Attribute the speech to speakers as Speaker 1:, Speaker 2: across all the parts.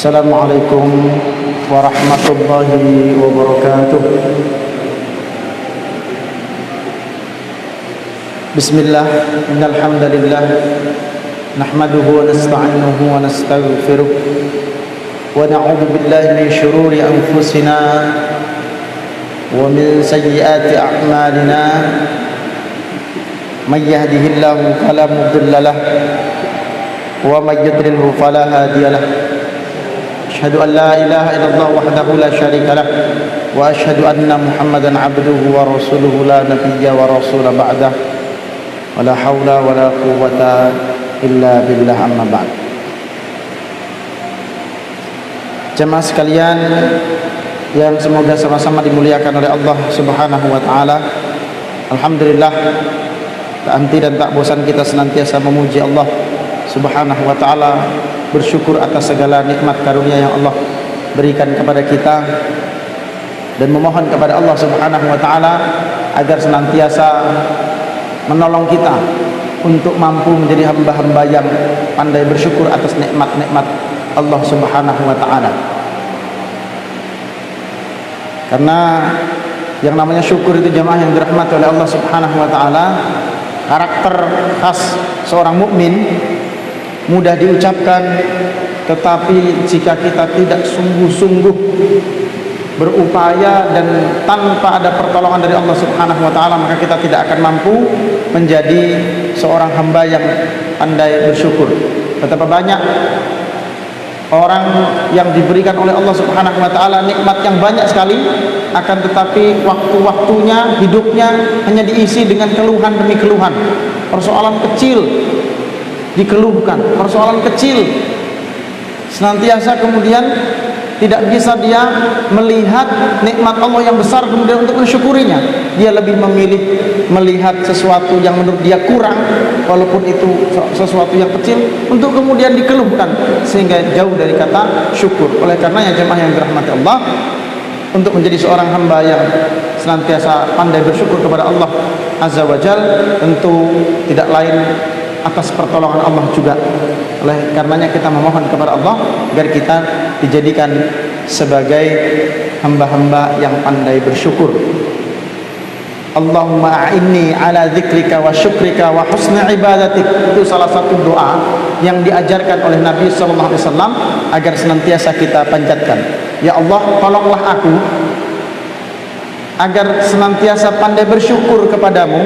Speaker 1: Assalamualaikum warahmatullahi wabarakatuh. Bismillah, innal hamdalillah nahmaduhu wa nasta'inuhu wa nastaghfiruh wa na'udzu billahi min shururi anfusina wa min sayyiati a'malina. May yahdihillahu fala mudilla lahu wa may yudlilhu fala hadiya lahu. Asyhadu an la ilaha illallah wahdahu la syarika lah wa asyhadu anna Muhammadan abduhu wa rasuluhu la nabiyya wa rasula ba'dah wa la haula wa la quwwata illa billah, amma ba'd. Jemaah sekalian yang semoga sama-sama dimuliakan oleh Allah Subhanahu wa taala. Alhamdulillah, tak henti dan tak bosan kita senantiasa memuji Allah Subhanahu wa taala, bersyukur atas segala nikmat karunia yang Allah berikan kepada kita, dan memohon kepada Allah Subhanahu wa taala agar senantiasa menolong kita untuk mampu menjadi hamba-hamba yang pandai bersyukur atas nikmat-nikmat Allah Subhanahu wa taala. Karena yang namanya syukur itu jemaah yang dirahmati oleh Allah Subhanahu wa taala, karakter khas seorang mukmin mudah diucapkan, tetapi jika kita tidak sungguh-sungguh berupaya dan tanpa ada pertolongan dari Allah Subhanahu wa taala, maka kita tidak akan mampu menjadi seorang hamba yang pandai bersyukur. Betapa banyak orang yang diberikan oleh Allah Subhanahu wa taala nikmat yang banyak sekali, akan tetapi waktu-waktunya, hidupnya hanya diisi dengan keluhan demi keluhan. Persoalan kecil dikeluhkan, persoalan kecil senantiasa, kemudian tidak bisa dia melihat nikmat Allah yang besar kemudian untuk mensyukurinya. Dia lebih memilih melihat sesuatu yang menurut dia kurang, walaupun itu sesuatu yang kecil, untuk kemudian dikeluhkan, sehingga jauh dari kata syukur. Oleh karenanya jemaah yang dirahmati Allah, untuk menjadi seorang hamba yang senantiasa pandai bersyukur kepada Allah Azza wa Jalla, tentu tidak lain atas pertolongan Allah juga. Oleh karenanya kita memohon kepada Allah agar kita dijadikan sebagai hamba-hamba yang pandai bersyukur. Allahumma a'inni ala dzikrika wa syukrika wa husni ibadatik. Itu salah satu doa yang diajarkan oleh Nabi sallallahu alaihi wasallam agar senantiasa kita panjatkan. Ya Allah, tolonglah aku agar senantiasa pandai bersyukur kepadamu,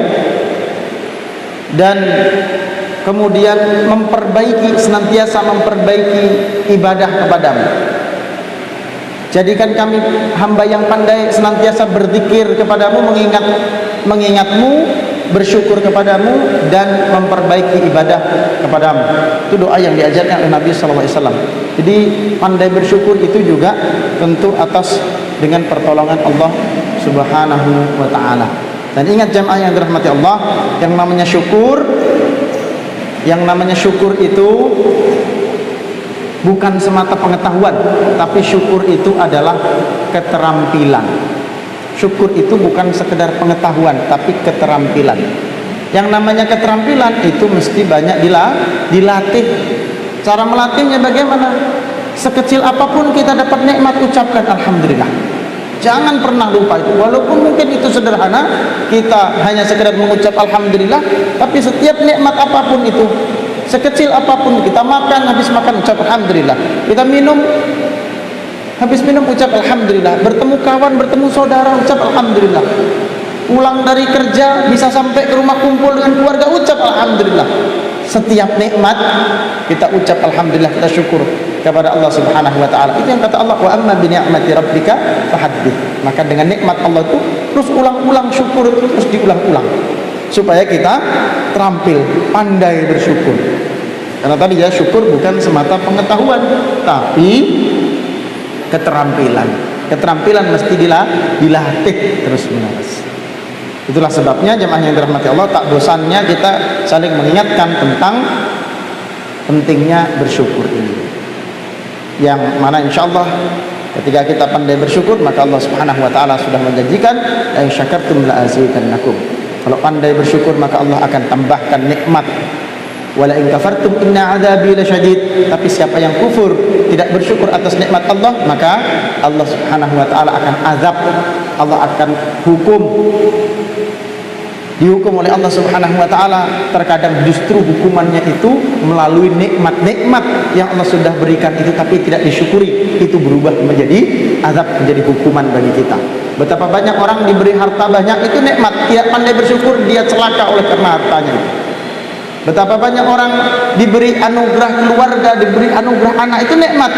Speaker 1: dan kemudian senantiasa memperbaiki ibadah kepadamu. Jadikan kami hamba yang pandai senantiasa berzikir kepadamu, mengingatmu, bersyukur kepadamu, dan memperbaiki ibadah kepadamu. Itu doa yang diajarkan oleh Nabi SAW. Jadi pandai bersyukur itu juga tentu atas dengan pertolongan Allah Subhanahu wa ta'ala. Dan ingat jemaah yang dirahmati Allah, yang namanya syukur itu bukan semata pengetahuan, tapi syukur itu adalah keterampilan. Syukur itu bukan sekedar pengetahuan, tapi keterampilan. Yang namanya keterampilan itu mesti banyak dilatih. Cara melatihnya bagaimana? Sekecil apapun kita dapat nikmat, ucapkan alhamdulillah. Jangan pernah lupa itu, walaupun mungkin itu sederhana, kita hanya sekedar mengucap alhamdulillah, tapi setiap nikmat apapun itu, sekecil apapun, kita makan, habis makan ucap alhamdulillah, kita minum, habis minum ucap alhamdulillah, bertemu kawan, bertemu saudara, ucap alhamdulillah, pulang dari kerja bisa sampai ke rumah kumpul dengan keluarga, ucap alhamdulillah. Setiap nikmat kita ucap alhamdulillah, kita syukur kepada Allah Subhanahu wa taala. Itu yang kata Allah, wa amma bi ni'mati rabbika fahaddits. Maka dengan nikmat Allah itu terus ulang-ulang, syukur itu terus diulang-ulang, supaya kita terampil, pandai bersyukur. Karena tadi ya, syukur bukan semata pengetahuan, tapi keterampilan. Keterampilan mesti dilatih terus-menerus. Itulah sebabnya jemaah yang dirahmati Allah, tak bosannya kita saling mengingatkan tentang pentingnya bersyukur ini. Yang mana insyaallah ketika kita pandai bersyukur, maka Allah Subhanahu wa taala sudah menjanjikan, la in syakartum la azidannakum. Kalau pandai bersyukur, maka Allah akan tambahkan nikmat. Wala in kafartum inna adzabi lasyadid. Tapi siapa yang kufur, tidak bersyukur atas nikmat Allah, maka Allah Subhanahu wa taala akan azab, Allah akan hukum. Dihukum oleh Allah Subhanahu wa taala. Terkadang justru hukumannya itu melalui nikmat-nikmat yang Allah sudah berikan itu tapi tidak disyukuri, itu berubah menjadi azab, menjadi hukuman bagi kita. Betapa banyak orang diberi harta banyak, itu nikmat, tidak pandai bersyukur, dia celaka oleh karena hartanya. Betapa banyak orang diberi anugerah keluarga, diberi anugerah anak, itu nikmat,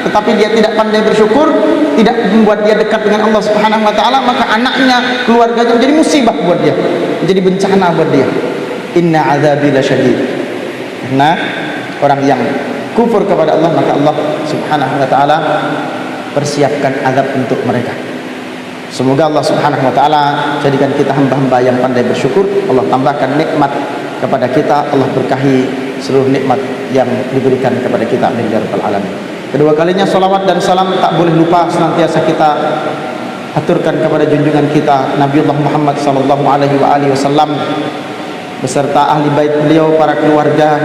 Speaker 1: tetapi dia tidak pandai bersyukur, tidak membuat dia dekat dengan Allah Subhanahu wa taala, maka anaknya, keluarganya menjadi musibah buat dia, menjadi bencana buat dia. Inna azabi lasyadid. Karena orang yang kufur kepada Allah, maka Allah Subhanahu wa taala persiapkan azab untuk mereka. Semoga Allah Subhanahu wa taala jadikan kita hamba-hamba yang pandai bersyukur. Allah tambahkan nikmat kepada kita, Allah berkahi seluruh nikmat yang diberikan kepada kita dari Rabbul Alamin. Kedua kalinya salawat dan salam tak boleh lupa senantiasa kita aturkan kepada junjungan kita Nabiullah Muhammad sallallahu alaihi wasallam beserta ahli bait beliau, para keluarga,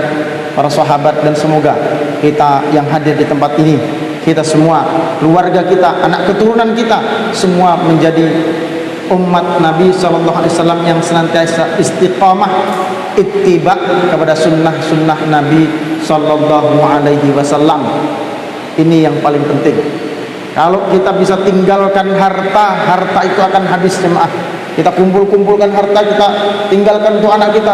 Speaker 1: para sahabat, dan semoga kita yang hadir di tempat ini, kita semua, keluarga kita, anak keturunan kita, semua menjadi umat Nabi sallallahu alaihi wasallam yang senantiasa istiqamah ittiba kepada sunnah Nabi sallallahu alaihi wasallam. Ini yang paling penting. Kalau kita bisa tinggalkan harta itu akan habis jemaah. Kita kumpulkan harta, kita tinggalkan untuk anak kita.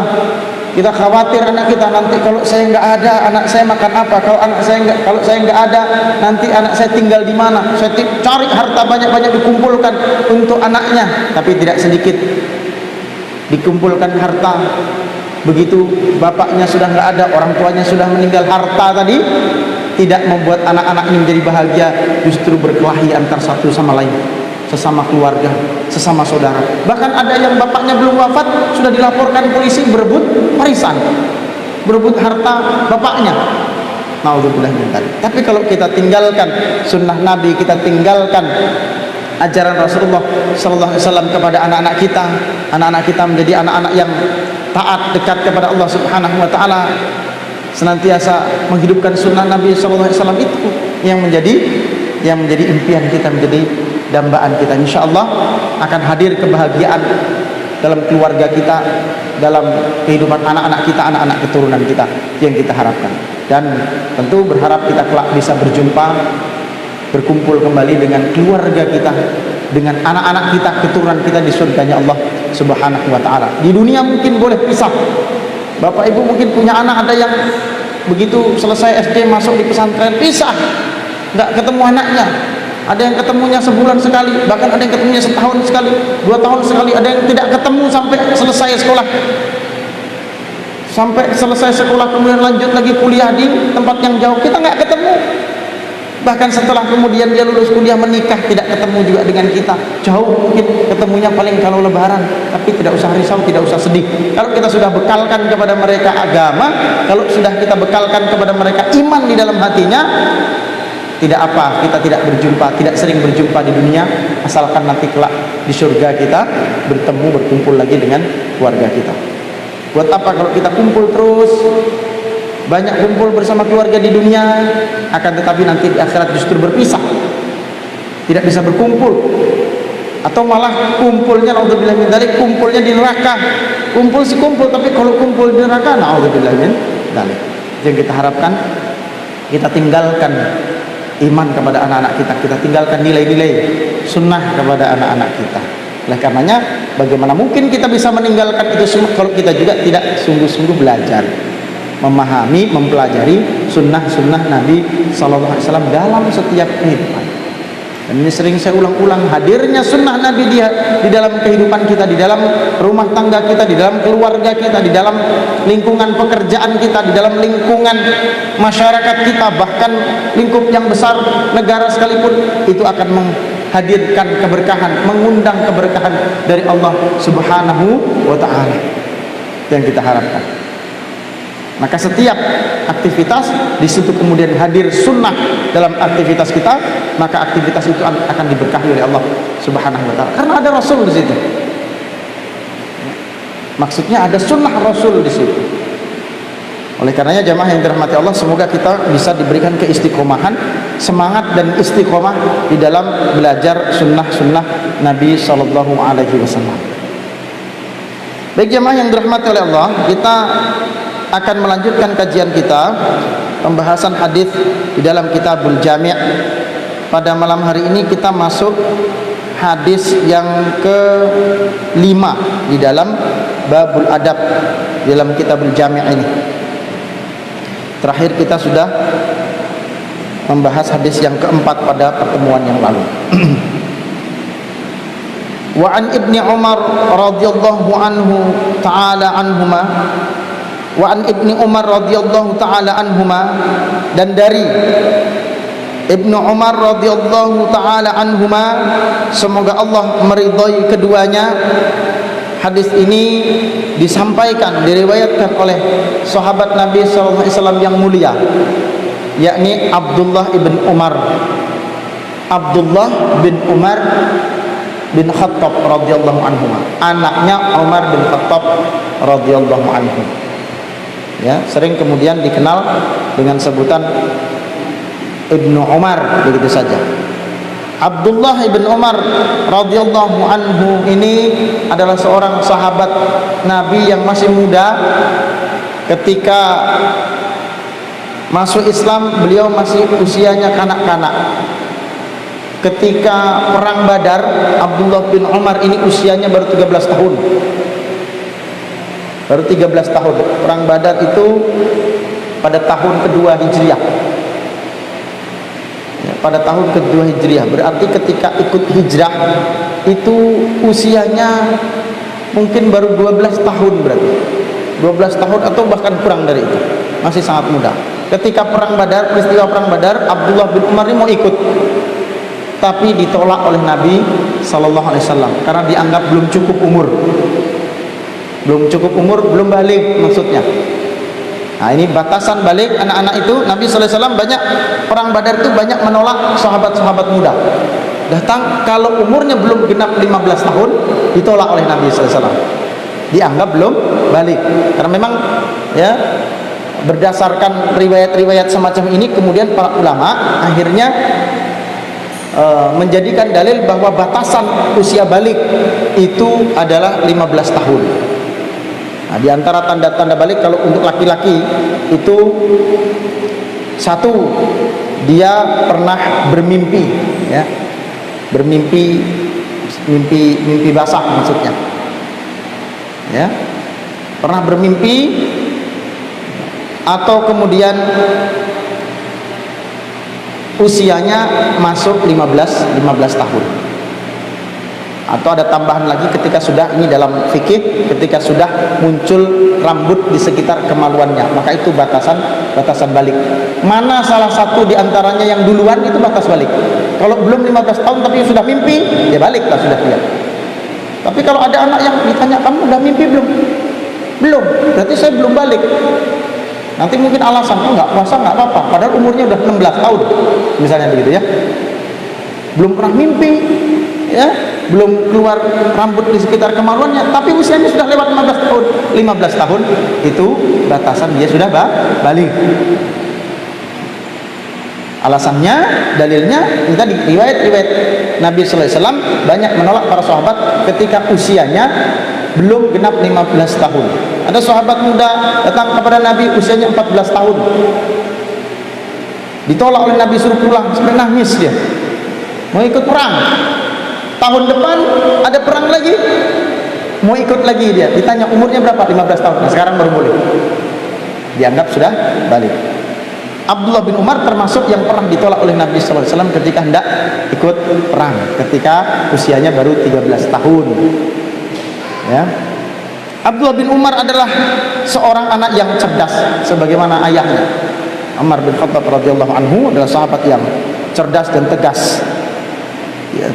Speaker 1: Kita khawatir anak kita nanti kalau saya nggak ada, anak saya makan apa? Kalau saya nggak ada, nanti anak saya tinggal di mana? Saya cari harta banyak-banyak dikumpulkan untuk anaknya, tapi tidak sedikit dikumpulkan harta. Begitu bapaknya sudah nggak ada, orang tuanya sudah meninggal, harta tadi tidak membuat anak-anak ini menjadi bahagia, justru berkelahi antar satu sama lain, sesama keluarga, sesama saudara. Bahkan ada yang bapaknya belum wafat sudah dilaporkan polisi berebut warisan, berebut harta bapaknya. Nauzubillah min dzalik. Tapi kalau kita tinggalkan sunnah Nabi, kita tinggalkan ajaran Rasulullah sallallahu alaihi wasallam kepada anak-anak kita menjadi anak-anak yang taat, dekat kepada Allah Subhanahu wa taala, senantiasa menghidupkan sunnah Nabi sallallahu alaihi wasallam, itu yang menjadi impian kita, menjadi dambaan kita. Insyaallah akan hadir kebahagiaan dalam keluarga kita, dalam kehidupan anak-anak kita, anak-anak keturunan kita yang kita harapkan. Dan tentu berharap kita kelak bisa berjumpa, berkumpul kembali dengan keluarga kita, dengan anak-anak kita, keturunan kita di surganya Allah Subhanahu wa taala. Di dunia mungkin boleh pisah. Bapak Ibu mungkin punya anak, ada yang begitu selesai SD masuk di pesantren pisah, nggak ketemu anaknya. Ada yang ketemunya sebulan sekali, bahkan ada yang ketemunya setahun sekali, 2 tahun sekali. Ada yang tidak ketemu sampai selesai sekolah. Sampai selesai sekolah kemudian lanjut lagi kuliah di tempat yang jauh, kita nggak ketemu. Bahkan setelah kemudian dia lulus kuliah menikah, tidak ketemu juga dengan kita, jauh, mungkin ketemunya paling kalau lebaran. Tapi tidak usah risau, tidak usah sedih. Kalau kita sudah bekalkan kepada mereka agama, kalau sudah kita bekalkan kepada mereka iman di dalam hatinya, tidak apa kita tidak berjumpa, tidak sering berjumpa di dunia, asalkan nanti kelak di surga kita bertemu, berkumpul lagi dengan keluarga kita. Buat apa kalau kita kumpul terus, banyak kumpul bersama keluarga di dunia, akan tetapi nanti di akhirat justru berpisah, tidak bisa berkumpul, atau malah kumpulnya naudzubillah min dzalik, kumpulnya di neraka. Kumpul sih kumpul, tapi kalau kumpul di neraka, naudzubillah min dzalik. Yang kita harapkan, kita tinggalkan iman kepada anak-anak kita, kita tinggalkan nilai-nilai sunnah kepada anak-anak kita. Oleh karenanya, bagaimana mungkin kita bisa meninggalkan itu semua kalau kita juga tidak sungguh-sungguh belajar, memahami, mempelajari sunnah-sunnah Nabi sallallahu alaihi wasallam dalam setiap kehidupan. Dan ini sering saya ulang-ulang, hadirnya sunnah Nabi di dalam kehidupan kita, di dalam rumah tangga kita, di dalam keluarga kita, di dalam lingkungan pekerjaan kita, di dalam lingkungan masyarakat kita, bahkan lingkup yang besar negara sekalipun, itu akan menghadirkan keberkahan, mengundang keberkahan dari Allah Subhanahu wa taala yang kita harapkan. Maka setiap aktivitas di situ kemudian hadir sunnah dalam aktivitas kita, maka aktivitas itu akan diberkahi oleh Allah Subhanahu wa taala. Karena ada Rasul di situ. Maksudnya ada sunnah Rasul di situ. Oleh karenanya jamaah yang dirahmati Allah, semoga kita bisa diberikan keistiqomahan, semangat dan istiqomah di dalam belajar sunnah-sunnah Nabi Sallallahu Alaihi Wasallam. Baik jamaah yang dirahmati oleh Allah, kita akan melanjutkan kajian kita pembahasan hadis di dalam Kitabul Jami'. Pada malam hari ini kita masuk hadis yang ke-5 di dalam Babul Adab dalam Kitabul Jami' ini. Terakhir kita sudah membahas hadis yang keempat pada pertemuan yang lalu. Wa an Ibni Umar radhiyallahu anhu ta'ala anhuma, wa an Ibni Umar radhiyallahu ta'ala anhuma, dan dari Ibnu Umar radhiyallahu ta'ala anhuma, semoga Allah meridhai keduanya. Hadis ini disampaikan, diriwayatkan oleh sahabat Nabi sallallahu alaihi wasallam yang mulia, yakni Abdullah ibn Umar. Abdullah bin Umar bin Khattab radhiyallahu anhu, anaknya Umar bin Khattab radhiyallahu anhu. Ya, sering kemudian dikenal dengan sebutan Ibnu Umar, begitu saja. Abdullah ibn Umar radhiyallahu anhu ini adalah seorang sahabat Nabi yang masih muda. Ketika masuk Islam, beliau masih usianya kanak-kanak. Ketika perang Badar, Abdullah bin Umar ini usianya baru 13 tahun. Baru 13 tahun. Perang Badar itu pada tahun kedua Hijriah. Pada tahun kedua Hijriah, berarti ketika ikut hijrah itu usianya mungkin baru 12 tahun, berarti 12 tahun atau bahkan kurang dari itu, masih sangat muda. Ketika perang Badar, peristiwa perang Badar, Abdullah bin Umar ini mau ikut, tapi ditolak oleh Nabi Sallallahu Alaihi Wasallam karena dianggap belum cukup umur, belum balik maksudnya. Nah, ini batasan balik anak-anak itu. Nabi sallallahu alaihi wasallam banyak perang Badar itu banyak menolak sahabat-sahabat muda. Datang kalau umurnya belum genap 15 tahun ditolak oleh Nabi sallallahu alaihi wasallam. Dianggap belum balik. Karena memang ya berdasarkan riwayat-riwayat semacam ini kemudian para ulama akhirnya menjadikan dalil bahwa batasan usia balik itu adalah 15 tahun. Nah, di antara tanda-tanda balik kalau untuk laki-laki itu, satu, dia pernah bermimpi, ya, mimpi basah maksudnya, ya, pernah bermimpi, atau kemudian usianya masuk 15 tahun. Atau ada tambahan lagi ketika sudah, ini dalam fikih, ketika sudah muncul rambut di sekitar kemaluannya, maka itu batasan balik. Mana salah satu di antaranya yang duluan itu batas balik. Kalau belum 15 tahun tapi sudah mimpi, ya balik lah, sudah dia. Tapi kalau ada anak yang ditanya, kamu udah mimpi belum? Belum, berarti saya belum balik. Nanti mungkin alasan, oh nggak puasa nggak apa-apa, padahal umurnya udah 16 tahun misalnya, begitu ya. Belum pernah mimpi, ya, belum keluar rambut di sekitar kemaluannya, tapi usianya sudah lewat 15 tahun. 15 tahun itu batasan dia sudah balik. Alasannya, dalilnya, ini tadi riwayat Nabi sallallahu alaihi wasallam banyak menolak para sahabat ketika usianya belum genap 15 tahun. Ada sahabat muda datang kepada Nabi usianya 14 tahun. Ditolak oleh Nabi, suruh pulang, sampai nangis dia. Mau ikut perang. Tahun depan ada perang lagi, mau ikut lagi dia. Ditanya umurnya berapa? 15 tahun. Nah, sekarang baru boleh. Dianggap sudah balik. Abdullah bin Umar termasuk yang pernah ditolak oleh Nabi sallallahu alaihi wasallam ketika hendak ikut perang, ketika usianya baru 13 tahun. Ya. Abdullah bin Umar adalah seorang anak yang cerdas sebagaimana ayahnya. Umar bin Khattab radhiyallahu anhu adalah sahabat yang cerdas dan tegas. Ya.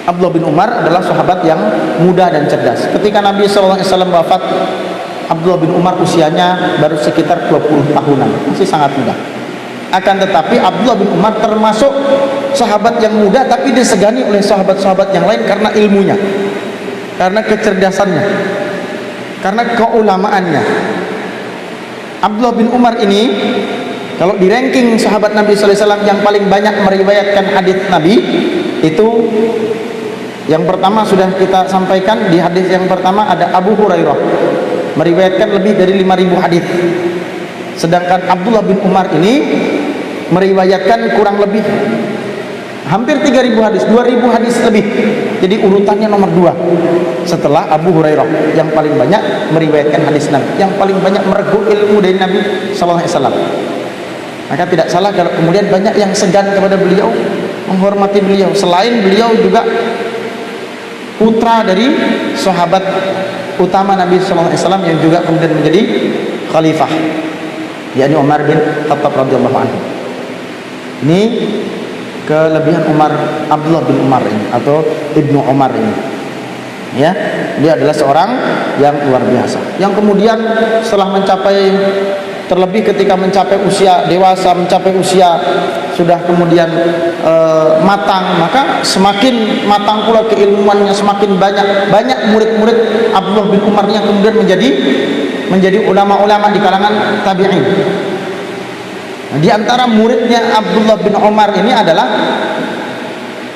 Speaker 1: Abdullah bin Umar adalah sahabat yang muda dan cerdas. Ketika Nabi sallallahu alaihi wasallam wafat, Abdullah bin Umar usianya baru sekitar 20 tahunan, masih sangat muda. Akan tetapi Abdullah bin Umar termasuk sahabat yang muda tapi disegani oleh sahabat-sahabat yang lain karena ilmunya, karena kecerdasannya, karena keulamaannya. Abdullah bin Umar ini kalau di ranking sahabat Nabi sallallahu alaihi wasallam yang paling banyak meriwayatkan hadis Nabi, itu yang pertama sudah kita sampaikan. Di hadis yang pertama ada Abu Hurairah meriwayatkan lebih dari 5.000 hadis. Sedangkan Abdullah bin Umar ini meriwayatkan kurang lebih hampir 3.000 hadis, 2.000 hadis lebih. Jadi urutannya nomor 2 setelah Abu Hurairah, yang paling banyak meriwayatkan hadis Nabi, yang paling banyak mereguk ilmu dari Nabi sallallahu alaihi wasallam. Maka tidak salah kalau kemudian banyak yang segan kepada beliau, menghormati beliau. Selain beliau juga putra dari sahabat utama Nabi sallallahu alaihi wasallam yang juga kemudian menjadi khalifah, yakni Umar bin Khattab radhiyallahu anhu. Ini kelebihan Abdullah bin Umar ini, atau Ibnu Umar ini. Ya, dia adalah seorang yang luar biasa. Yang kemudian setelah mencapai, terlebih ketika mencapai usia dewasa, mencapai usia sudah kemudian matang, maka semakin matang pula keilmuannya, semakin banyak murid-murid Abdullah bin Umar yang kemudian menjadi ulama-ulama di kalangan tabi'in. Di antara muridnya Abdullah bin Umar ini adalah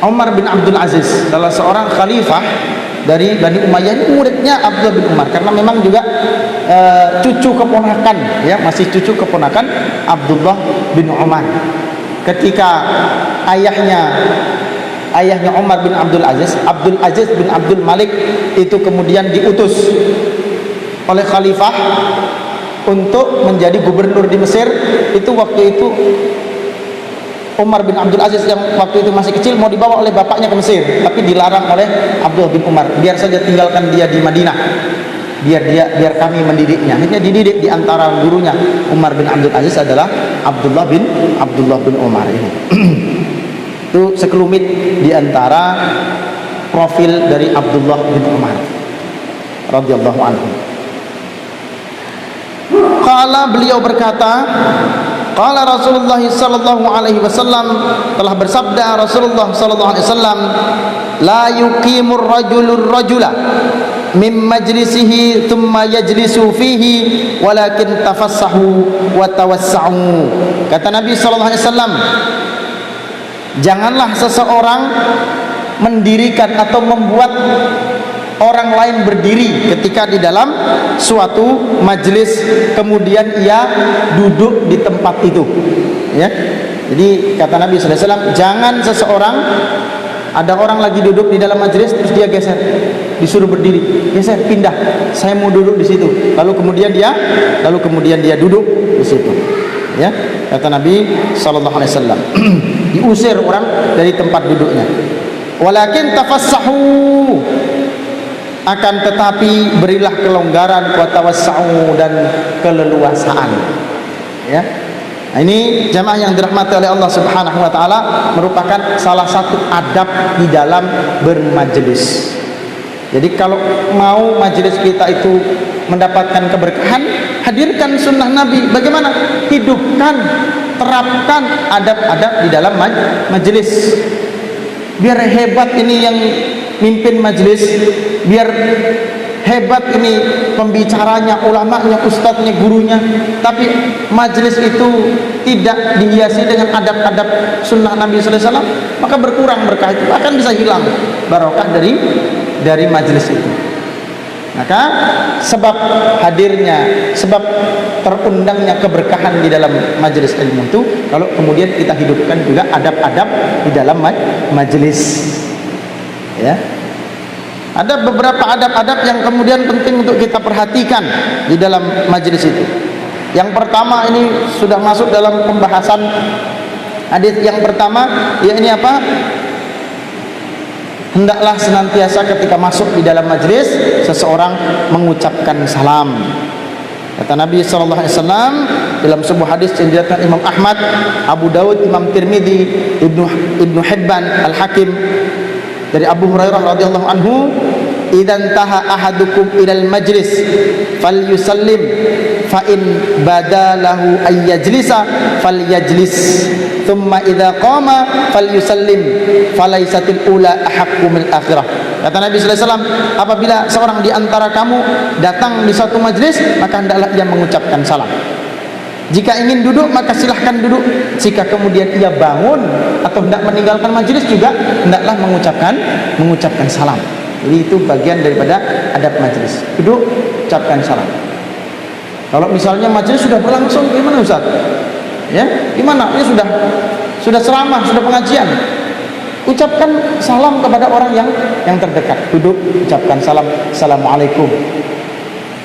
Speaker 1: Umar bin Abdul Aziz, salah seorang khalifah dari Bani Umayyah. Ini muridnya Abdullah bin Umar, karena memang juga cucu keponakan, ya, masih cucu keponakan Abdullah bin Umar. Ketika ayahnya Umar bin Abdul Aziz bin Abdul Malik itu kemudian diutus oleh khalifah untuk menjadi gubernur di Mesir, itu waktu itu Umar bin Abdul Aziz yang waktu itu masih kecil mau dibawa oleh bapaknya ke Mesir, tapi dilarang oleh Abdullah bin Umar. Biar saja tinggalkan dia di Madinah, biar kami mendidiknya. Akhirnya dididik. Di antara gurunya Umar bin Abdul Aziz adalah Abdullah bin Umar ini. Itu sekelumit di antara profil dari Abdullah bin Umar radhiyallahu anhu. Qala, beliau berkata, qala Rasulullah sallallahu alaihi wasallam, telah bersabda Rasulullah sallallahu alaihi wasallam, la yuqimur rajula min majlisihi thumma yajlisu fihi walakin tafassahu wa tawassa'u. Kata Nabi sallallahu alaihi wasallam, janganlah seseorang mendirikan atau membuat orang lain berdiri ketika di dalam suatu majelis, kemudian ia duduk di tempat itu, ya. Jadi kata Nabi sallallahu alaihi wasallam, jangan seseorang, ada orang lagi duduk di dalam majelis terus dia geser, disuruh berdiri, geser, pindah, saya mau duduk di situ, lalu kemudian dia duduk di situ, ya. Kata Nabi sallallahu alaihi wasallam, diusir orang dari tempat duduknya. Walakin tafassahu, akan tetapi berilah kelonggaran, wa tawassa'u, dan keleluasaan, ya. Nah, ini jamaah yang dirahmati oleh Allah Subhanahu wa taala, merupakan salah satu adab di dalam bermajelis. Jadi kalau mau majelis kita itu mendapatkan keberkahan, hadirkan sunnah Nabi. Bagaimana? Hidupkan, terapkan adab-adab di dalam majelis. Biar hebat ini yang mimpin majelis, biar hebat ini pembicaranya, ulamanya, ustadznya, gurunya, tapi majelis itu tidak dihiasi dengan adab-adab sunnah Nabi sallallahu alaihi wasallam, maka berkurang berkah itu, akan bisa hilang barokah dari majelis itu. Maka sebab hadirnya, sebab terundangnya keberkahan di dalam majelis ilmu itu kalau kemudian kita hidupkan juga adab-adab di dalam majelis, ya. Ada beberapa adab-adab yang kemudian penting untuk kita perhatikan di dalam majelis itu. Yang pertama, ini sudah masuk dalam pembahasan hadis yang pertama, yakni apa? Hendaklah senantiasa ketika masuk di dalam majelis seseorang mengucapkan salam. Kata Nabi sallallahu alaihi wasallam dalam sebuah hadis yang diriwayatkan Imam Ahmad, Abu Daud, Imam Tirmidzi, Ibnu Hibban, Al-Hakim, dari Abu Hurairah radhiyallahu anhu, idan taha ahadukum ilal majlis falyusallim fa in badalahu ay yajlisa falyajlis thumma idza qama falyusallim falaisatil ula ahaqqu min akhirah. Kata Nabi sallallahu alaihi wasallam, apabila seorang di antara kamu datang di suatu majlis, maka hendaklah ia mengucapkan salam. Jika ingin duduk maka silahkan duduk. Jika kemudian ia bangun atau hendak meninggalkan majelis juga hendaklah mengucapkan salam. Jadi itu bagian daripada adab majelis. Duduk, ucapkan salam. Kalau misalnya majelis sudah berlangsung, gimana Ustaz? Ya, gimana? Ya sudah ceramah, sudah pengajian. Ucapkan salam kepada orang yang terdekat. Duduk, ucapkan salam. Assalamualaikum.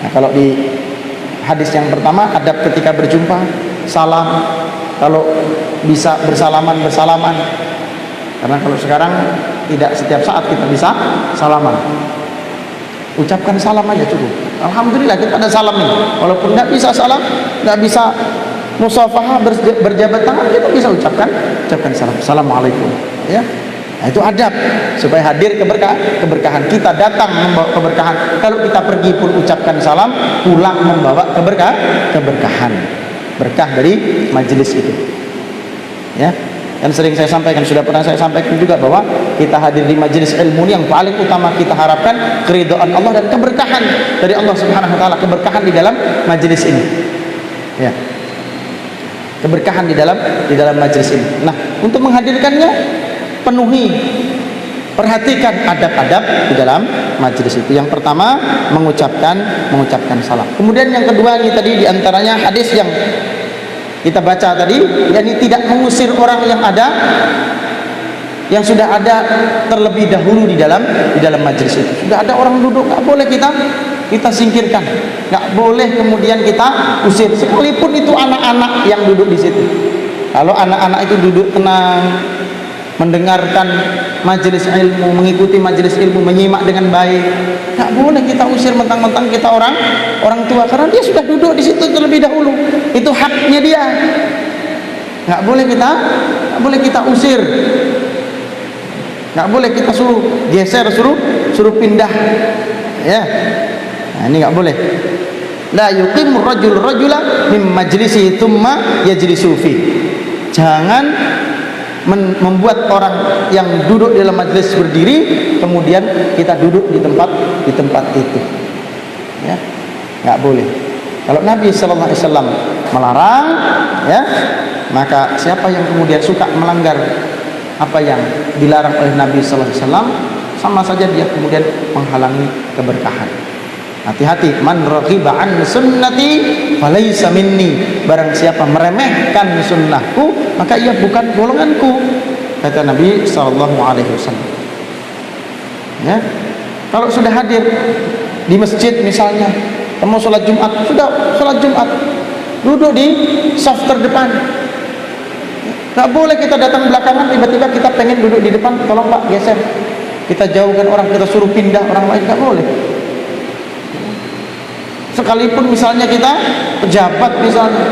Speaker 1: Nah, kalau di hadis yang pertama, adab ketika berjumpa, salam. Kalau bisa bersalaman. Karena kalau sekarang tidak setiap saat kita bisa salaman. Ucapkan salam aja cukup. Alhamdulillah kita ada salam nih. Walaupun nggak bisa salam, nggak bisa musafahah berjabat tangan, kita bisa ucapkan salam. Assalamualaikum. Ya. Nah, itu adab supaya hadir keberkahan. Kita datang membawa keberkahan. Kalau kita pergi pun ucapkan salam, pulang membawa keberkahan. Berkah dari majelis itu. Ya. Dan sering saya sampaikan, sudah pernah saya sampaikan juga bahwa kita hadir di majelis ilmu ini yang paling utama kita harapkan keridhaan Allah dan keberkahan dari Allah Subhanahu wa taala, keberkahan di dalam majelis ini. Ya. Keberkahan di dalam majelis ini. Nah, untuk menghadirkannya penuhi, perhatikan adab-adab di dalam majelis itu. Yang pertama mengucapkan salam. Kemudian yang kedua ini tadi diantaranya hadis yang kita baca tadi, yakni tidak mengusir orang yang sudah ada terlebih dahulu di dalam majelis itu. Sudah ada orang duduk, nggak boleh kita singkirkan, nggak boleh kemudian kita usir, sekalipun itu anak-anak yang duduk di situ. Kalau anak-anak itu duduk tenang, mendengarkan majelis ilmu, mengikuti majelis ilmu, menyimak dengan baik, nggak boleh kita usir mentang-mentang kita orang tua, karena dia sudah duduk di situ terlebih dahulu. Itu haknya dia. Nggak boleh kita usir, nggak boleh kita suruh geser, suruh pindah. Ya, nah, ini nggak boleh. La yuqimur rajula min majlisihi thumma yajlisu fi. Jangan membuat orang yang duduk di dalam majelis berdiri kemudian kita duduk di tempat itu. Ya, nggak boleh. Kalau Nabi Sallallahu Alaihi Wasallam melarang, ya, maka siapa yang kemudian suka melanggar apa yang dilarang oleh Nabi Sallallahu Alaihi Wasallam, sama saja dia kemudian menghalangi keberkahan. Hati-hati, man raghiba an sunnati falaysa minni. Barang siapa meremehkan sunnahku, maka ia bukan golonganku, kata Nabi sallallahu alaihi wasallam. Ya. Kalau sudah hadir di masjid misalnya, mau sholat Jumat, sudah sholat Jumat, duduk di saf terdepan. Nggak boleh kita datang belakangan, tiba-tiba kita pengen duduk di depan, tolong Pak geser. Kita jauhkan orang, kita suruh pindah orang lain, nggak boleh. Sekalipun misalnya kita pejabat misalnya,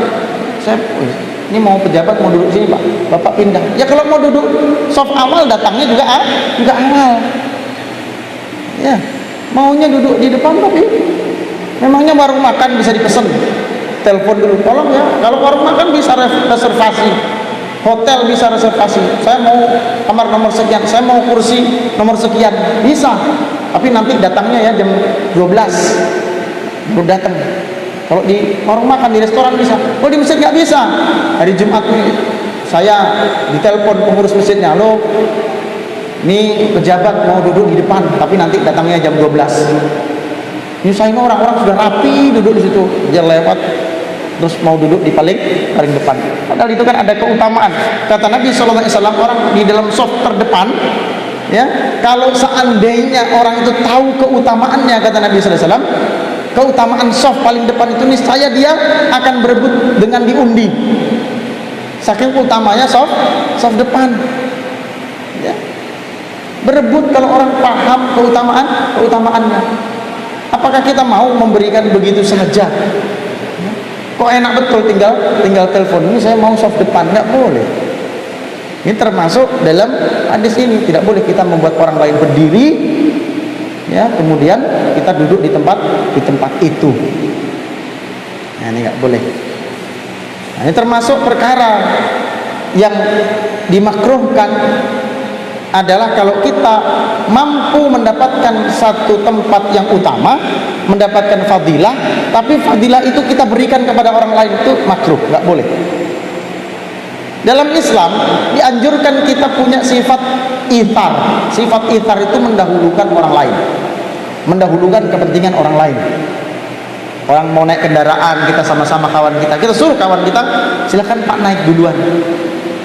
Speaker 1: ini mau pejabat mau duduk sini Pak, Bapak pindah. Ya kalau mau duduk soft awal datangnya juga awal. Ya, maunya duduk di depan tapi memangnya warung makan bisa dipesan, telepon dulu, tolong ya. Kalau warung makan bisa reservasi, hotel bisa reservasi. Saya mau kamar nomor sekian, saya mau kursi nomor sekian, bisa. Tapi nanti datangnya ya jam 12. Belum datang. Kalau di warung makan, di restoran bisa. Oh di masjid nggak bisa. Hari Jumat ini saya ditelepon pengurus masjidnya, lo ini pejabat mau duduk di depan, tapi nanti datangnya jam 12. Nyusahin orang sudah rapi duduk di situ, dia lewat terus mau duduk di paling depan. Padahal itu kan ada keutamaan. Kata Nabi Sallallahu Alaihi Wasallam, orang di dalam soft terdepan, ya, kalau seandainya orang itu tahu keutamaannya, kata Nabi Sallallahu Alaihi Wasallam, keutamaan soft paling depan itu niscaya dia akan berebut dengan diundi. Saking utamanya soft depan. Ya. Berebut kalau orang paham keutamaannya. Apakah kita mau memberikan begitu sengaja? Ya. Kok enak betul tinggal telepon, ini saya mau soft depan, nggak boleh. Ini termasuk dalam hadis ini, tidak boleh kita membuat orang lain berdiri, ya, kemudian kita duduk di tempat itu. Nah, ini nggak boleh. Nah, ini termasuk perkara yang dimakruhkan adalah kalau kita mampu mendapatkan satu tempat yang utama, mendapatkan fadilah, tapi fadilah itu kita berikan kepada orang lain, itu makruh, nggak boleh. Dalam Islam dianjurkan kita punya sifat ithar. Sifat ithar itu mendahulukan orang lain, mendahulukan kepentingan orang lain. Orang mau naik kendaraan, kita sama-sama kawan kita suruh kawan kita, silakan Pak naik duluan.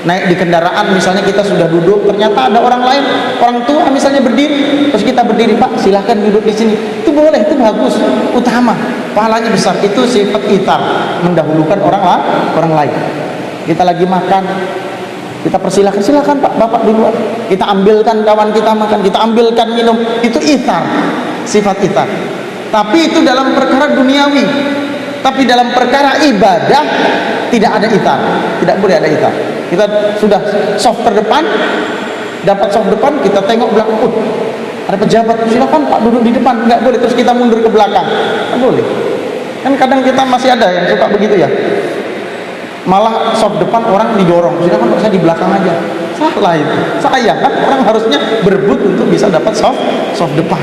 Speaker 1: Naik di kendaraan, misalnya kita sudah duduk, ternyata ada orang lain, orang tua misalnya berdiri, terus kita berdiri, Pak silahkan duduk di sini, itu boleh, itu bagus, utama, pahalanya besar. Itu sifat ithar, mendahulukan orang lain. Kita lagi makan, kita persilahkan, silakan Pak, Bapak duluan, kita ambilkan kawan kita makan, kita ambilkan minum, itu ithar, sifat ithar. Tapi itu dalam perkara duniawi. Tapi dalam perkara ibadah tidak ada ithar, tidak boleh ada ithar. Kita sudah soft terdepan, dapat soft depan, kita tengok belakang, ada pejabat, silakan Pak duduk di depan, nggak boleh. Terus kita mundur ke belakang, nggak boleh. Kan kadang kita masih ada yang suka begitu ya, malah soft depan orang didorong, silakan Pak saya di belakang aja. Salah itu, sayang kan, orang harusnya berebut untuk bisa dapat soft depan,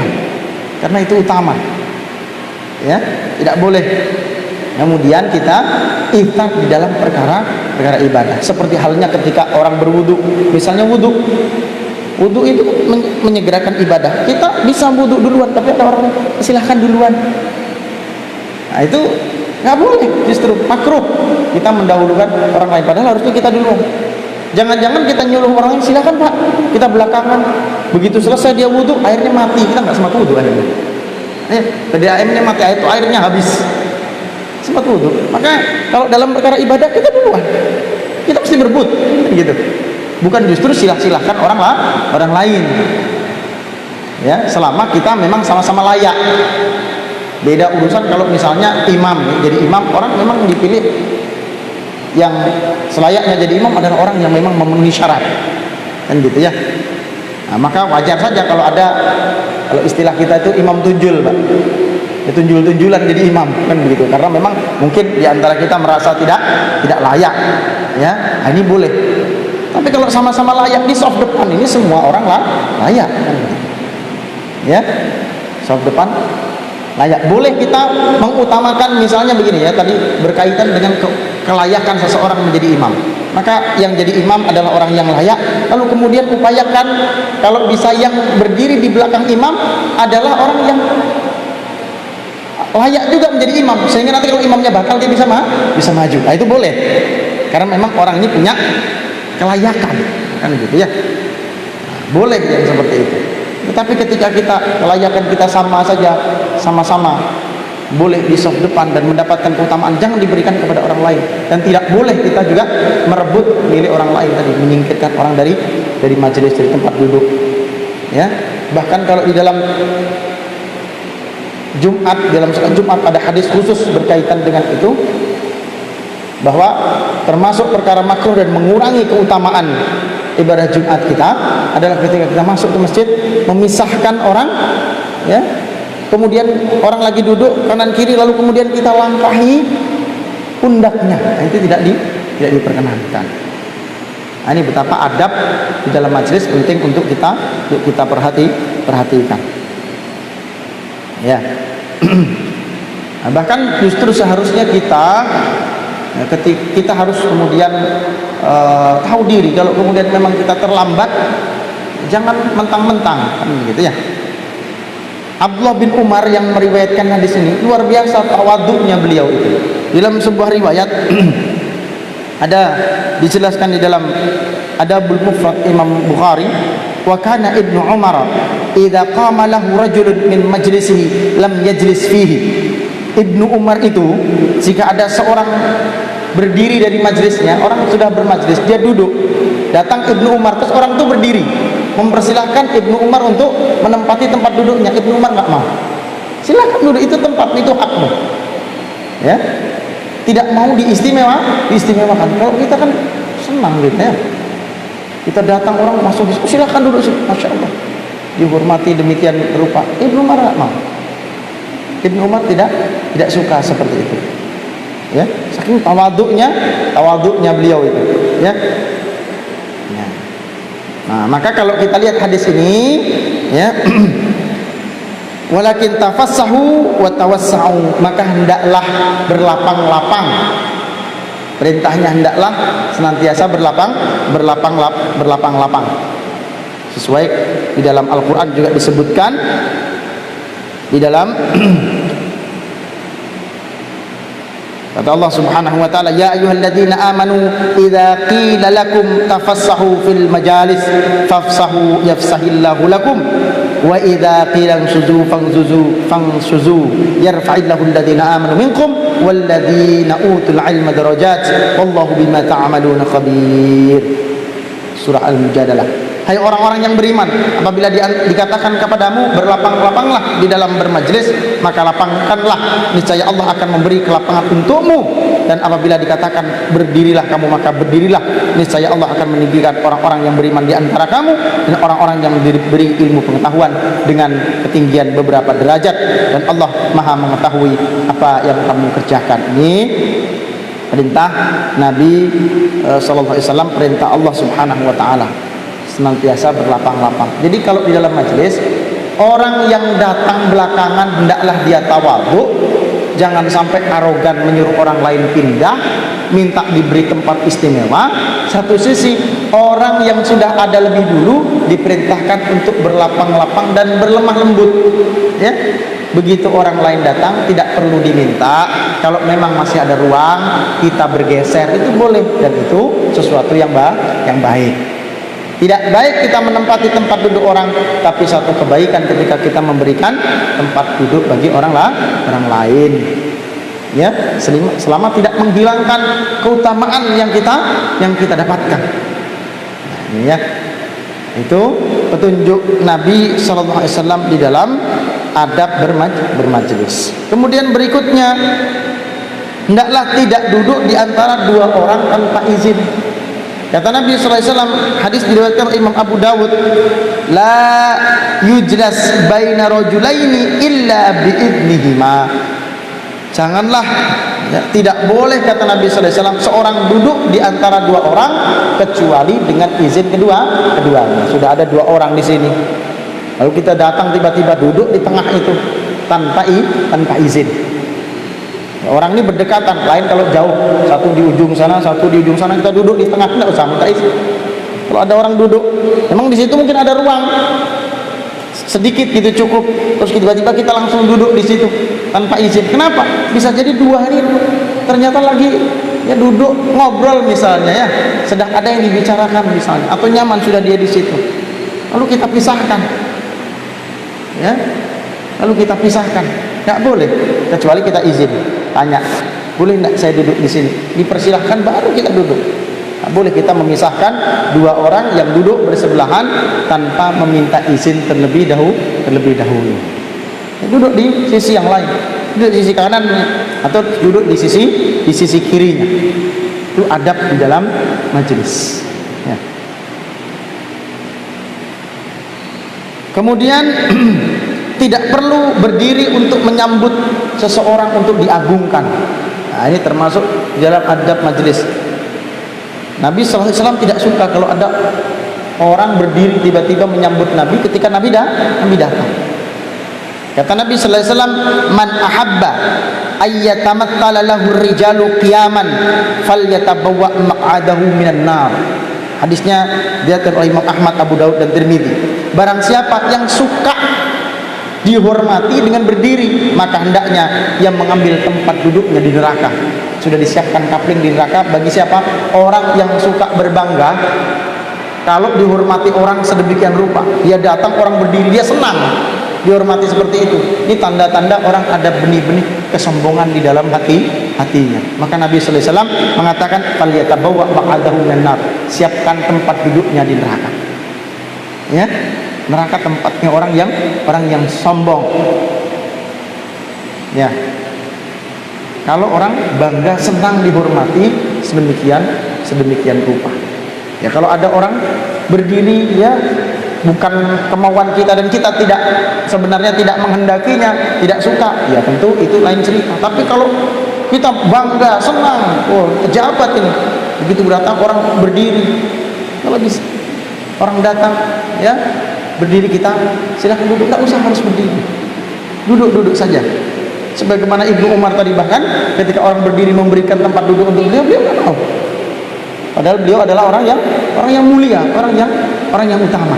Speaker 1: karena itu utama. Ya, tidak boleh. Kemudian kita ithar di dalam perkara ibadah. Seperti halnya ketika orang berwudu, misalnya wudu itu menyegerakan ibadah. Kita bisa wudu duluan, tapi ada orang silahkan duluan. Nah itu nggak boleh, justru makruh. Kita mendahulukan orang lain, padahal harusnya kita duluan. Jangan-jangan kita nyuruh orang lain, silakan Pak, kita belakangan. Begitu selesai dia wudu, airnya mati, kita nggak sempat wudu akhirnya. Tadi airnya mati, airnya habis. Sempat wudu. Maka kalau dalam perkara ibadah kita duluan, kita mesti berebut, gitu. Bukan justru silahkan orang lain. Ya, selama kita memang sama-sama layak. Beda urusan kalau misalnya imam, jadi imam orang memang dipilih yang selayaknya jadi imam adalah orang yang memang memenuhi syarat, kan gitu ya. Nah, maka wajar saja kalau istilah kita itu imam tunjul, Pak. Ya, tunjul-tunjulan jadi imam, kan begitu. Karena memang mungkin diantara kita merasa tidak layak, ya. Nah, ini boleh. Tapi kalau sama-sama layak di soft depan ini semua orang layak, kan begitu. Ya, soft depan layak. Boleh kita mengutamakan misalnya begini ya, tadi berkaitan dengan kelayakan seseorang menjadi imam. Maka yang jadi imam adalah orang yang layak. Lalu kemudian upayakan kalau bisa yang berdiri di belakang imam adalah orang yang layak juga menjadi imam, sehingga nanti kalau imamnya batal dia bisa maju. Nah, itu boleh, karena memang orang ini punya kelayakan, kan gitu ya. Nah, boleh yang seperti itu. Tetapi ketika kelayakan kita sama saja, sama-sama boleh di soft depan dan mendapatkan keutamaan, jangan diberikan kepada orang lain. Dan tidak boleh kita juga merebut milik orang lain tadi, menyingkirkan orang dari majelis, dari tempat duduk. Ya, bahkan kalau di dalam dalam sholat Jumat ada hadis khusus berkaitan dengan itu, bahwa termasuk perkara makruh dan mengurangi keutamaan ibadah Jumat kita adalah ketika kita masuk ke masjid memisahkan orang, ya, kemudian orang lagi duduk kanan kiri lalu kemudian kita langkahi pundaknya. Nah, itu tidak diperkenankan. Nah, ini betapa adab di dalam majelis penting untuk kita perhatikan. Ya. Nah, bahkan justru seharusnya kita harus kemudian tahu diri. Kalau kemudian memang kita terlambat, jangan mentang-mentang, kan gitu ya. Abdullah bin Umar yang meriwayatkan hadis ini luar biasa tawadhu'nya beliau itu. Dalam sebuah riwayat ada dijelaskan di dalam Adabul Mufrad Imam Bukhari, wa kana Ibnu Umar idza qama lahu rajulun min majlisihi lam yajlis fihi. Ibnu Umar itu jika ada seorang berdiri dari majelisnya, orang sudah bermajlis, dia duduk, datang Ibnu Umar, terus orang itu berdiri mempersilahkan Ibnu Umar untuk menempati tempat duduknya. Ibnu Umar nggak mau. Silakan duduk, itu tempat, itu hakmu. Ya, tidak mau diistimewakan. Kalau kita kan senang gitu ya. Kita datang orang masuk, silakan duduk, masya Allah, dihormati demikian rupa. Ibnu Umar nggak mau. Ibnu Umar tidak suka seperti itu. Ya, saking tawaduknya beliau itu. Ya. Nah, maka kalau kita lihat hadis ini, ya, walakin tafassahu wa tawassau, maka hendaklah berlapang-lapang. Perintahnya hendaklah senantiasa berlapang-lapang. Sesuai di dalam Al-Qur'an juga disebutkan di dalam kata Allah Subhanahu wa taala, ya ayyuhalladzina amanu idza qila lakum tafassahu fil majalis fafsahu yafsahillahu lakum wa idza qila fanshuzu yarfa'illahu alladzina amanu minkum walladzina utul ilma darajat wallahu bima ta'maluna khabir. Surah Al-Mujadalah. Hai orang-orang yang beriman, apabila dikatakan kepadamu berlapang-lapanglah di dalam bermajlis, maka lapangkanlah, niscaya Allah akan memberi kelapangan untukmu. Dan apabila dikatakan berdirilah kamu, maka berdirilah, niscaya Allah akan meninggikan orang-orang yang beriman di antara kamu dan orang-orang yang diberi ilmu pengetahuan dengan ketinggian beberapa derajat, dan Allah Maha mengetahui apa yang kamu kerjakan. Ini perintah Nabi sallallahu alaihi wasallam, perintah Allah Subhanahu wa taala, senantiasa berlapang-lapang. Jadi kalau di dalam majelis, orang yang datang belakangan hendaklah dia tawadhu, jangan sampai arogan menyuruh orang lain pindah, minta diberi tempat istimewa. Satu sisi, orang yang sudah ada lebih dulu diperintahkan untuk berlapang-lapang dan berlemah lembut, ya. Begitu orang lain datang, tidak perlu diminta. Kalau memang masih ada ruang, kita bergeser, itu boleh, dan itu sesuatu yang baik. Tidak baik kita menempati tempat duduk orang, tapi satu kebaikan ketika kita memberikan tempat duduk bagi orang lain, ya, selama tidak menghilangkan keutamaan yang kita dapatkan. Nah, ini ya, itu petunjuk Nabi sallallahu alaihi wasallam di dalam adab bermajelis. Kemudian berikutnya, hendaklah tidak duduk di antara dua orang tanpa izin. Kata Nabi SAW, hadis diriwayatkan oleh Imam Abu Dawud, la yujlas baina rajulaini illa biidnihima. Janganlah, ya, tidak boleh, kata Nabi SAW, seorang duduk di antara dua orang kecuali dengan izin keduanya. Sudah ada dua orang di sini, lalu kita datang tiba-tiba duduk di tengah itu tanpa izin. Orang ini berdekatan, lain kalau jauh, satu di ujung sana, satu di ujung sana, kita duduk di tengah, tidak usah minta izin. Kalau ada orang duduk, memang di situ mungkin ada ruang sedikit gitu cukup, terus tiba-tiba kita langsung duduk di situ tanpa izin. Kenapa? Bisa jadi dua ini ternyata lagi ya duduk ngobrol misalnya, ya, sedang ada yang dibicarakan misalnya, atau nyaman sudah dia di situ, lalu kita pisahkan, ya, lalu kita pisahkan. Nggak boleh kecuali kita izin, tanya, boleh nggak saya duduk di sini? Dipersilahkan, baru kita duduk. Nggak boleh kita memisahkan dua orang yang duduk bersebelahan tanpa meminta izin terlebih dahulu. Duduk di sisi yang lain, duduk di sisi kanan atau duduk di sisi kirinya. Itu adab di dalam majelis, ya. Kemudian tidak perlu berdiri untuk menyambut seseorang untuk diagungkan. Nah, ini termasuk dalam adab majelis. Nabi SAW tidak suka kalau ada orang berdiri tiba-tiba menyambut Nabi ketika Nabi datang. Kata Nabi SAW, man ahabba ayyatamattala lahu rijalu qiyaman falyatabawwa maq'adahu minan nar. Hadisnya diriwayatkan oleh Imam Ahmad, Abu Daud dan Tirmidzi. Barang siapa yang suka dihormati dengan berdiri, maka hendaknya ia mengambil tempat duduknya di neraka. Sudah disiapkan kapling di neraka bagi siapa? Orang yang suka berbangga kalau dihormati orang sedemikian rupa. Dia datang, orang berdiri, dia senang dihormati seperti itu. Ini tanda-tanda orang ada benih-benih kesombongan di dalam hatinya. Maka Nabi sallallahu alaihi wasallam mengatakan, falyatabawwa maq'adahu minan nar. Siapkan tempat duduknya di neraka. Ya, neraka tempatnya orang yang sombong. Ya, kalau orang bangga senang dihormati sedemikian rupa. Ya, kalau ada orang berdiri, ya, bukan kemauan kita dan kita sebenarnya tidak menghendakinya, tidak suka, ya tentu itu lain cerita. Tapi kalau kita bangga, senang, pejabat ini, begitu datang orang berdiri, kalau bisa Orang datang, ya, berdiri, kita silakan duduk, tidak usah harus berdiri, duduk saja. Sebagaimana Ibnu Umar tadi, bahkan ketika orang berdiri memberikan tempat duduk untuk beliau nggak mau. Padahal beliau adalah orang yang mulia, orang yang utama.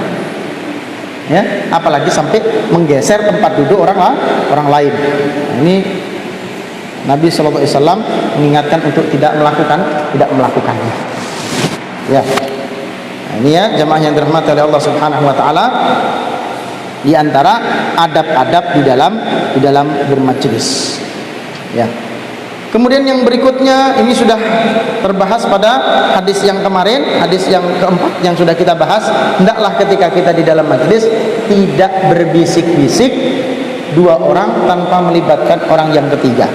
Speaker 1: Ya, apalagi sampai menggeser tempat duduk orang lain. Nah, ini Nabi SAW mengingatkan untuk tidak melakukannya. Ya, nah, ini ya jamaah yang dirahmati oleh Allah Subhanahu Wa Taala, di antara adab-adab di dalam bermajelis. Ya. Kemudian yang berikutnya, ini sudah terbahas pada hadis yang kemarin, hadis yang keempat yang sudah kita bahas. Hendaklah ketika kita di dalam majelis tidak berbisik-bisik dua orang tanpa melibatkan orang yang ketiga.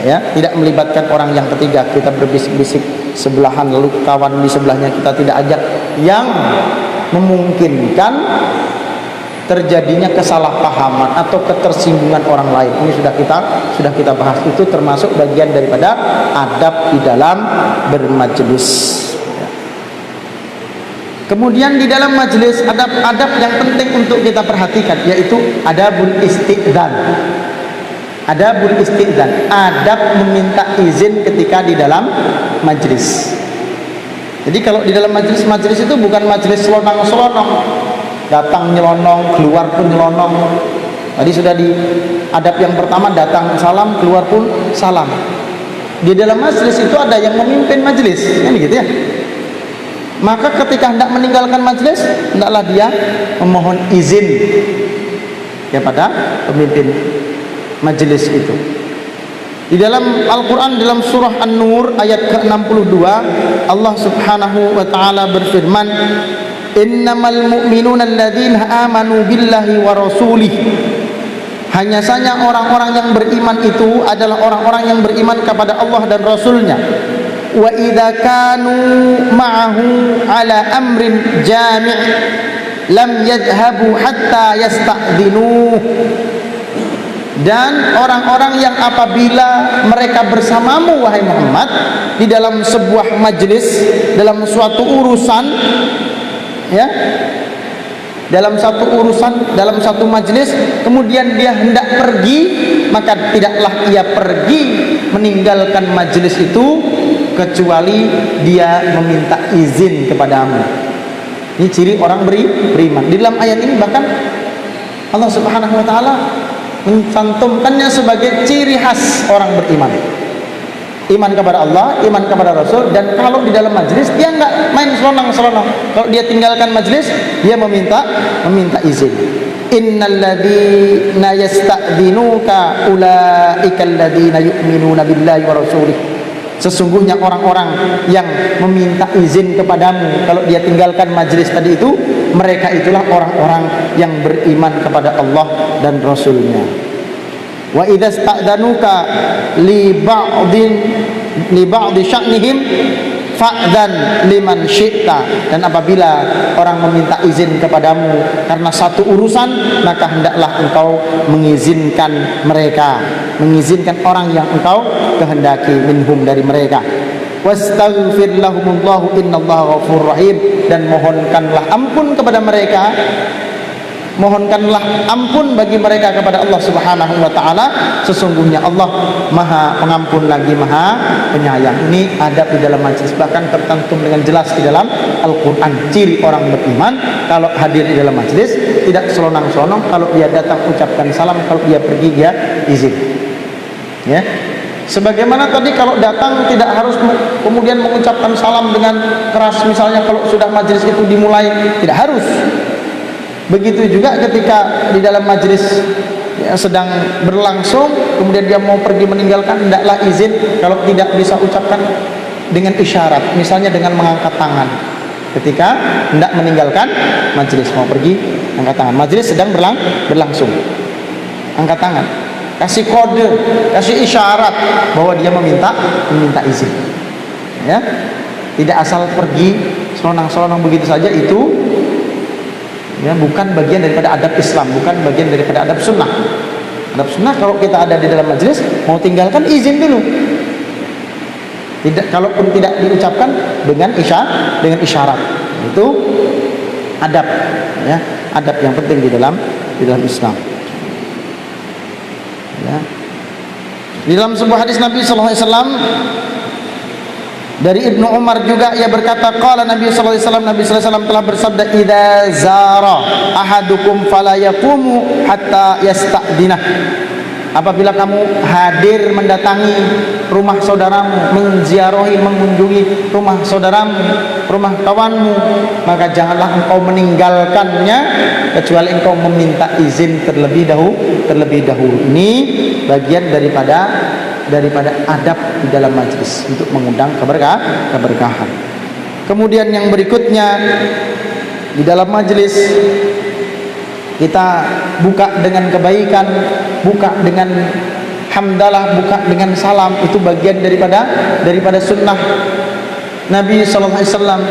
Speaker 1: Ya, tidak melibatkan orang yang ketiga. Kita berbisik-bisik sebelahan, lalu kawan di sebelahnya kita tidak ajak, yang memungkinkan terjadinya kesalahpahaman atau ketersinggungan orang lain. Ini sudah kita bahas. Itu termasuk bagian daripada adab di dalam bermajelis. Kemudian di dalam majelis adab-adab yang penting untuk kita perhatikan, yaitu adabul istidzan. Adabul istidzan, adab meminta izin ketika di dalam majelis. Jadi kalau di dalam majelis itu bukan majelis selonang-selonong, datang nyelonong, keluar pun nyelonong. Tadi sudah di adab yang pertama, datang salam, keluar pun salam. Di dalam majelis itu ada yang memimpin majelis, kan gitu ya. Maka ketika hendak meninggalkan majelis, hendaklah dia memohon izin kepada pemimpin majelis itu. Di dalam Al-Quran, dalam surah An-Nur ayat ke-62, Allah Subhanahu wa Ta'ala berfirman, innamal mu'minuna alladzina amanu billahi wa rasulih. Hanya saja orang-orang yang beriman itu adalah orang-orang yang beriman kepada Allah dan Rasulnya. Wa idza kanu ma'ahu ala amrin jami' lam yadhhabu hatta yasta'dhinuh. Dan orang-orang yang apabila mereka bersamamu wahai Muhammad di dalam sebuah majelis, dalam suatu urusan, ya, dalam satu urusan, dalam satu majelis, kemudian dia hendak pergi, maka tidaklah ia pergi meninggalkan majelis itu kecuali dia meminta izin kepadamu. Ini ciri orang beriman. Di dalam ayat ini bahkan Allah Subhanahu wa Ta'ala mencantumkannya sebagai ciri khas orang beriman. Iman kepada Allah, iman kepada Rasul, dan kalau di dalam majelis dia enggak main selonang-selonang. Kalau dia tinggalkan majelis, dia meminta izin. Innalladzina yasta'dzinuka ulaikal ladzina yu'minuna billahi wa rasulih. Sesungguhnya orang-orang yang meminta izin kepadamu kalau dia tinggalkan majelis tadi itu, mereka itulah orang-orang yang beriman kepada Allah dan Rasulnya. Wa idza sta'danuka li ba'di sya'nihim fa'dzan liman syi'ta. Dan apabila orang meminta izin kepadamu karena satu urusan, maka hendaklah engkau mengizinkan mereka, mengizinkan orang yang engkau kehendaki minhum dari mereka. Wastaghfir lahumullahu innallaha ghafurur rahim. Dan mohonkanlah ampun kepada mereka, mohonkanlah ampun bagi mereka kepada Allah Subhanahu wa Ta'ala. Sesungguhnya Allah Maha Pengampun lagi Maha Penyayang. Ini adab di dalam majelis, bahkan tercantum dengan jelas di dalam Al-Quran. Ciri orang beriman kalau hadir di dalam majelis tidak selonang-selonong. Kalau dia datang ucapkan salam, kalau dia pergi dia izin. Ya. Sebagaimana tadi kalau datang tidak harus kemudian mengucapkan salam dengan keras, misalnya kalau sudah majelis itu dimulai, tidak harus. Begitu juga ketika di dalam majelis ya, sedang berlangsung, kemudian dia mau pergi meninggalkan, hendaklah izin. Kalau tidak bisa ucapkan dengan isyarat, misalnya dengan mengangkat tangan. Ketika hendak meninggalkan majelis, mau pergi, angkat tangan. Majelis sedang berlangsung, angkat tangan, kasih kode, kasih isyarat bahwa dia meminta izin. Ya, tidak asal pergi selonang-selonang begitu saja. Itu ya bukan bagian daripada adab Islam, bukan bagian daripada adab sunnah. Adab sunnah kalau kita ada di dalam majelis mau tinggalkan izin dulu. Tidak, kalaupun tidak diucapkan dengan isyarat. Itu adab, ya, adab yang penting di dalam Islam. Ya. Di dalam sebuah hadis Nabi sallallahu alaihi wasallam dari Ibnu Umar juga, ia berkata, qala Nabi sallallahu alaihi wasallam, Nabi sallallahu alaihi wasallam telah bersabda, idza zara ahadukum fala yaqumu hatta yasta'dinah. Apabila kamu hadir mendatangi rumah saudaramu, menziarahi, mengunjungi rumah saudaramu, rumah kawanmu, maka janganlah engkau meninggalkannya kecuali engkau meminta izin terlebih dahulu. Ini bagian daripada adab di dalam majlis untuk mengundang keberkahan. Kemudian yang berikutnya, di dalam majlis kita buka dengan kebaikan, buka dengan hamdalah, buka dengan salam. Itu bagian daripada sunnah Nabi sallallahu alaihi wasallam.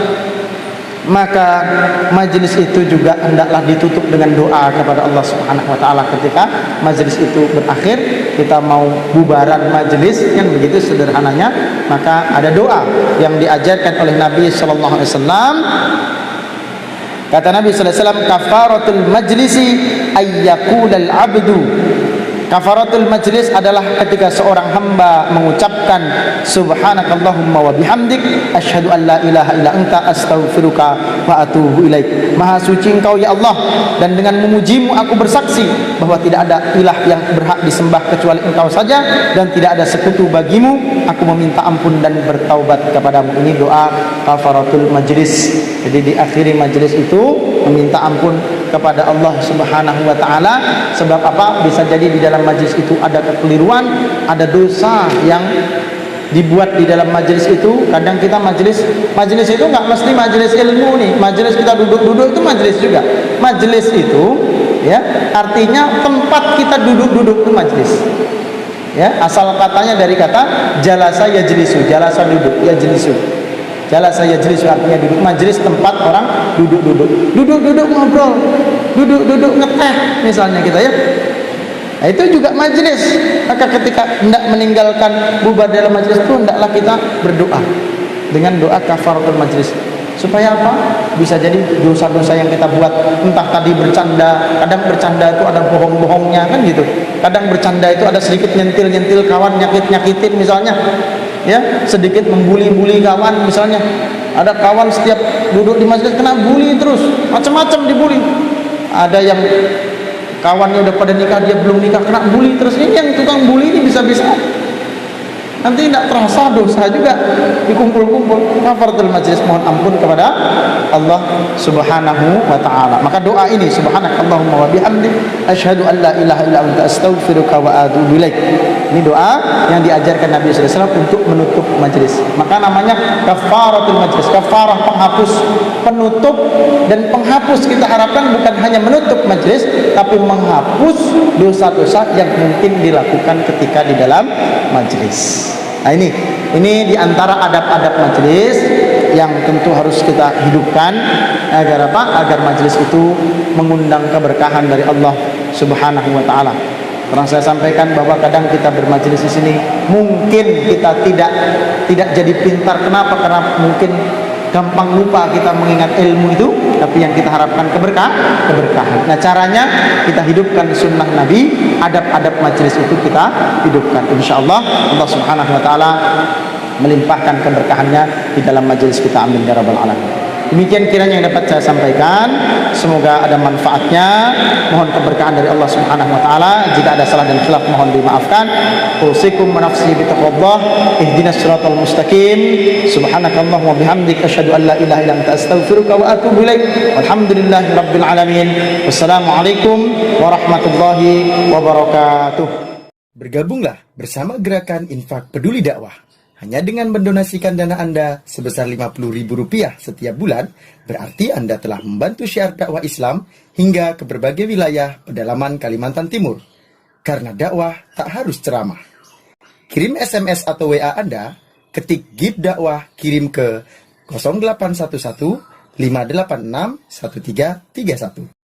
Speaker 1: Maka majlis itu juga hendaklah ditutup dengan doa kepada Allah Subhanahu wa taala. Ketika majlis itu berakhir, kita mau bubaran majlis, kan begitu sederhananya, maka ada doa yang diajarkan oleh Nabi sallallahu alaihi wasallam. Kata Nabi sallallahu alaihi wasallam, kafaratul majlisi ayyaqulal abdu. Kafaratul majlis adalah ketika seorang hamba mengucapkan subhanakallahumma wa bihamdik asyhadu an la ilaha illa anta astaghfiruka wa atubu ilaik. Maha suci engkau ya Allah, dan dengan memujimu aku bersaksi bahwa tidak ada ilah yang berhak disembah kecuali engkau saja, dan tidak ada sekutu bagimu. Aku meminta ampun dan bertaubat kepadamu. Ini doa kafaratul majlis. Jadi diakhiri majlis itu meminta ampun kepada Allah Subhanahu wa taala. Sebab apa? Bisa jadi di dalam majlis itu ada kekeliruan, ada dosa yang dibuat di dalam majlis itu. Kadang kita majlis itu nggak mesti majlis ilmu nih. Majlis kita duduk-duduk itu majlis juga. Majlis itu ya artinya tempat kita duduk-duduk itu majlis. Ya, asal katanya dari kata jalasa yajlisu, jalasa duduk, yajlisu. Jalasa yajlisu artinya duduk. Majlis tempat orang duduk-duduk ngobrol, duduk-duduk ngeteh misalnya kita ya. Nah, itu juga majlis. Maka ketika hendak meninggalkan bubar dalam majlis itu, hendaklah kita berdoa dengan doa kafaratul majlis. Supaya apa? Bisa jadi dosa-dosa yang kita buat, entah tadi bercanda, kadang bercanda itu ada bohong-bohongnya kan gitu. Kadang bercanda itu ada sedikit nyentil-nyentil kawan, nyakit-nyakitin misalnya. Ya, sedikit membuli-buli kawan misalnya. Ada kawan setiap duduk di majlis kena bully terus, macam-macam dibully. Ada yang kawannya udah pada nikah, dia belum nikah, kena bully terus. Ini yang tukang bully ini bisa-bisa nanti tidak terasa dosa juga dikumpul-kumpul. Kafaratul majlis, mohon ampun kepada Allah Subhanahu wa taala. Maka doa ini, subhanakallahumma wa bihamdik asyhadu an la ilaha illa anta astaghfiruka wa atubu ilaik. Ini doa yang diajarkan Nabi sallallahu alaihi wasallam untuk menutup majlis. Maka namanya kafaratul majlis. Kafarah, penghapus, penutup, dan penghapus kita harapkan bukan hanya menutup majlis, tapi menghapus dosa-dosa yang mungkin dilakukan ketika di dalam majlis. Nah, ini diantara adab-adab majlis yang tentu harus kita hidupkan agar apa? Agar majlis itu mengundang keberkahan dari Allah Subhanahu wa taala. Pernah saya sampaikan bahwa kadang kita bermajlis di sini mungkin kita tidak jadi pintar. Kenapa? Karena mungkin gampang lupa kita mengingat ilmu itu, tapi yang kita harapkan keberkahan. Nah, caranya kita hidupkan sunnah Nabi, adab-adab majlis itu kita hidupkan. Insyaallah Allah Subhanahu wa taala melimpahkan keberkahannya di dalam majlis kita. Amin ya rabbal alamin. Demikian kiranya yang dapat saya sampaikan. Semoga ada manfaatnya. Mohon keberkahan dari Allah Subhanahu wa taala. Jika ada salah dan khilaf mohon dimaafkan. Usikum wa nafsi bi taqwallah. Ihdinas siratal mustaqim. Subhanakallahumma wa bihamdika asyhadu an la ilaha illa anta astaghfiruka wa atubu ilaik. Walhamdulillahirabbil alamin. Wassalamualaikum warahmatullahi wabarakatuh.
Speaker 2: Bergabunglah bersama Gerakan Infak Peduli Dakwah. Hanya dengan mendonasikan dana Anda sebesar Rp50.000 setiap bulan, berarti Anda telah membantu syiar dakwah Islam hingga ke berbagai wilayah pedalaman Kalimantan Timur. Karena dakwah tak harus ceramah. Kirim SMS atau WA Anda, ketik GIP dakwah, kirim ke 0811 586 1331.